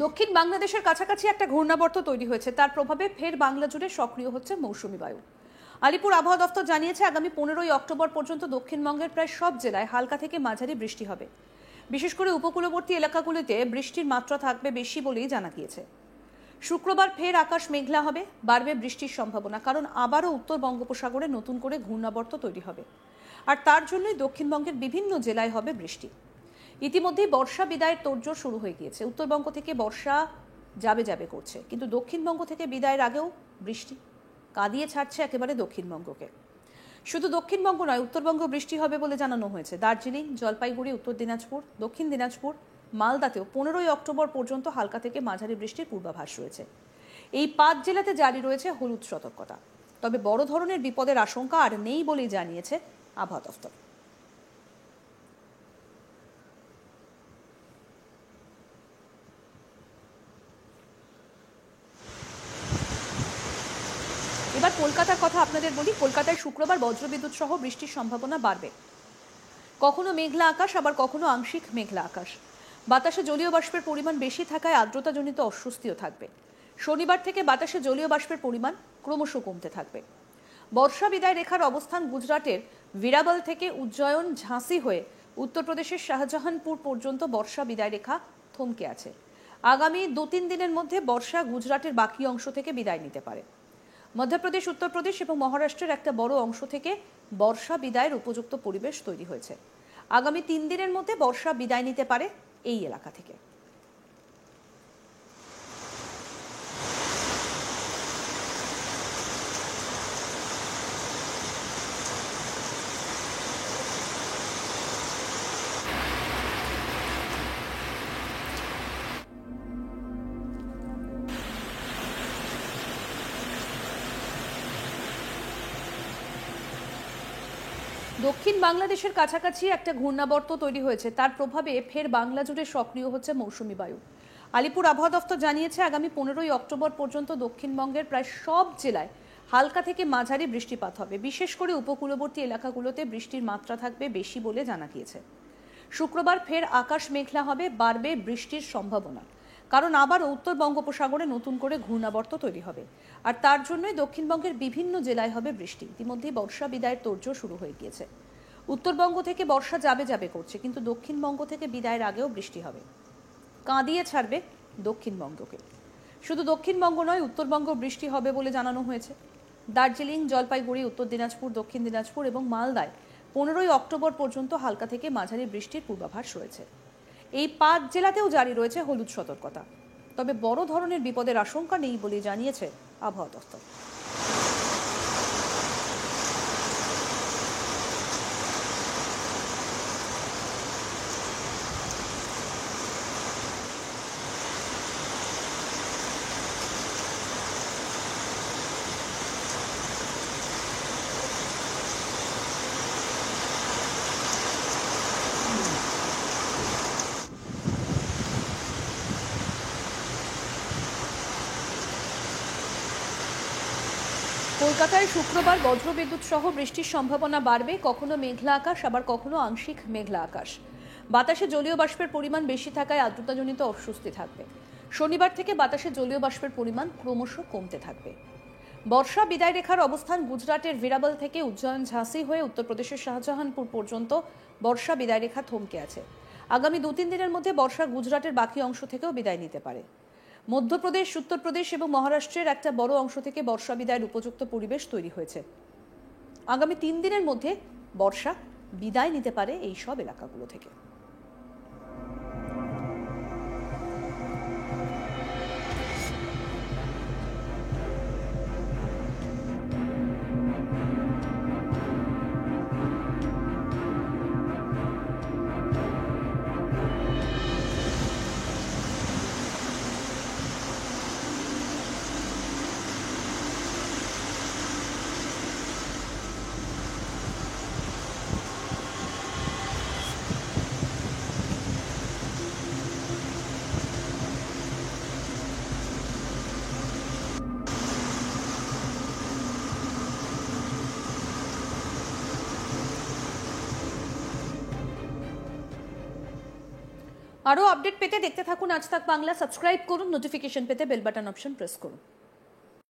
দক্ষিণ বাংলাদেশের কাছাকাছি একটা ঘূর্ণাবর্ত তৈরি হয়েছে, তার প্রভাবে ফের বাংলা জুড়ে সক্রিয় হচ্ছে মৌসুমী বায়ু। আলিপুর আবহাওয়া দফতর জানিয়েছে আগামী 15ই অক্টোবর পর্যন্ত দক্ষিণবঙ্গের প্রায় সব জেলায় হালকা থেকে মাঝারি বৃষ্টি হবে। বিশেষ করে উপকূলবর্তী এলাকাগুলিতে বৃষ্টির মাত্রা থাকবে বেশি বলেই জানা গিয়েছে। শুক্রবার ফের আকাশ মেঘলা হবে, বাড়বে বৃষ্টির সম্ভাবনা, কারণ আবারও উত্তর বঙ্গোপসাগরে নতুন করে ঘূর্ণাবর্ত তৈরি হবে, আর তার জন্যই দক্ষিণবঙ্গের বিভিন্ন জেলায় হবে বৃষ্টি। ইতিমধ্যেই বর্ষা বিদায়ের তোড়জোড় শুরু হয়ে গিয়েছে। উত্তরবঙ্গ থেকে বর্ষা যাবে যাবে করছে, কিন্তু দক্ষিণবঙ্গ থেকে বিদায়ের আগেও বৃষ্টি কাঁদিয়ে ছাড়ছে একেবারে দক্ষিণবঙ্গকে। শুধু দক্ষিণবঙ্গ নয়, উত্তরবঙ্গ বৃষ্টি হবে বলে জানানো হয়েছে। দার্জিলিং, জলপাইগুড়ি, উত্তর দিনাজপুর, দক্ষিণ দিনাজপুর, মালদাতেও 15ই অক্টোবর পর্যন্ত হালকা থেকে মাঝারি বৃষ্টির পূর্বাভাস রয়েছে। এই 5 জেলাতে জারি রয়েছে হলুদ সতর্কতা। তবে বড় ধরনের বিপদের আশঙ্কা আর নেই বলেই জানিয়েছে আবহাওয়া দফতর। এবার কলকাতার কথা আপনাদের বলি। কলকাতায় শুক্রবার বজ্রবিদ্যুৎ সহ বৃষ্টির সম্ভাবনা বাড়বে। কখনো মেঘলা আকাশ, আবার কখনো আংশিক মেঘলা আকাশ। বাতাসে জলীয় বাষ্পের পরিমাণ বেশি থাকায় আর্দ্রতাজনিত অস্বস্তিও থাকবে। শনিবার থেকে বাতাসে জলীয় বাষ্পের পরিমাণ ক্রমশ কমতে থাকবে। বর্ষা বিদায় রেখার অবস্থান গুজরাটের ভিরাবল থেকে উজ্জয়ন, ঝাঁসি হয়ে উত্তরপ্রদেশের শাহজাহানপুর পর্যন্ত বর্ষা বিদায় রেখা থমকে আছে। আগামী 2-3 দিনের মধ্যে বর্ষা গুজরাটের বাকি অংশ থেকে বিদায় নিতে পারে। মধ্যপ্রদেশ, উত্তরপ্রদেশ এবং মহারাষ্ট্রের একটা বড় অংশ থেকে বর্ষা বিদায়ের উপযুক্ত পরিবেশ তৈরি হয়েছে। আগামী 3 দিনের মধ্যে বর্ষা বিদায় নিতে পারে এই এলাকা থেকে। দক্ষিণ বাংলাদেশের কাছাকাছি একটা ঘূর্ণাবর্ত তৈরি হয়েছে, তার প্রভাবে ফের বাংলা জুড়ে সক্রিয় হচ্ছে মৌসুমী বায়ু। আলিপুর আবহাওয়া দফতর জানিয়েছে আগামী 15ই অক্টোবর পর্যন্ত দক্ষিণবঙ্গের প্রায় সব জেলায় হালকা থেকে মাঝারি বৃষ্টিপাত হবে। বিশেষ করে উপকূলবর্তী এলাকাগুলোতে বৃষ্টির মাত্রা থাকবে বেশি বলে জানা গিয়েছে। শুক্রবার ফের আকাশ মেঘলা হবে, বাড়বে বৃষ্টির সম্ভাবনা, কারণ আবারও উত্তর বঙ্গোপসাগরে নতুন করে ঘূর্ণাবর্ত তৈরি হবে, আর তার জন্যই দক্ষিণবঙ্গের বিভিন্ন জেলায় হবে বৃষ্টি। ইতিমধ্যেই বর্ষা বিদায়ের তোড়জোড় শুরু হয়ে গিয়েছে। উত্তরবঙ্গ থেকে বর্ষা যাবে যাবে করছে, কিন্তু দক্ষিণবঙ্গ থেকে বিদায়ের আগেও বৃষ্টি হবে, কাঁদিয়ে ছাড়বে দক্ষিণবঙ্গকে। শুধু দক্ষিণবঙ্গ নয়, উত্তরবঙ্গ বৃষ্টি হবে বলে জানানো হয়েছে। দার্জিলিং, জলপাইগুড়ি, উত্তর দিনাজপুর, দক্ষিণ দিনাজপুর এবং মালদায় 15ই অক্টোবর পর্যন্ত হালকা থেকে মাঝারি বৃষ্টির পূর্বাভাস রয়েছে। এই 5 জেলাতেও জারি রয়েছে হলুদ সতর্কতা। তবে বড় ধরনের বিপদের আশঙ্কা নেই বলে জানিয়েছে আবহাওয়া দফতর। কলকাতায় শুক্রবার বজ্রবিদ্যুৎ সহ বৃষ্টির সম্ভাবনা বাড়বে। কখনো মেঘলা আকাশ, আবার কখনো আংশিক মেঘলা আকাশ। বাতাসে জলীয় বাষ্পের পরিমাণ বেশি থাকায় আর্দ্রতাজনিত অস্বস্তি থাকবে। শনিবার থেকে বাতাসে জলীয় বাষ্পের পরিমাণ ক্রমশ কমতে থাকবে। বর্ষা বিদায় রেখার অবস্থান গুজরাটের ভিরাবল থেকে উজ্জয়ন, ঝাঁসি হয়ে উত্তরপ্রদেশের শাহজাহানপুর পর্যন্ত বর্ষা বিদায় রেখা থমকে আছে। আগামী 2-3 দিনের মধ্যে বর্ষা গুজরাটের বাকি অংশ থেকেও বিদায় নিতে পারে। মধ্যপ্রদেশ, উত্তরপ্রদেশ এবং মহারাষ্ট্রের একটা বড় অংশ থেকে বর্ষা বিদায়ের উপযুক্ত পরিবেশ তৈরি হয়েছে। আগামী 3 দিনের মধ্যে বর্ষা বিদায় নিতে পারে এই সব এলাকাগুলো থেকে। আরও আপডেট পেতে দেখতে থাকুন আজ তাক বাংলা, সাবস্ক্রাইব করুন, নোটিফিকেশন পেতে বেল বাটন অপশন প্রেস করুন।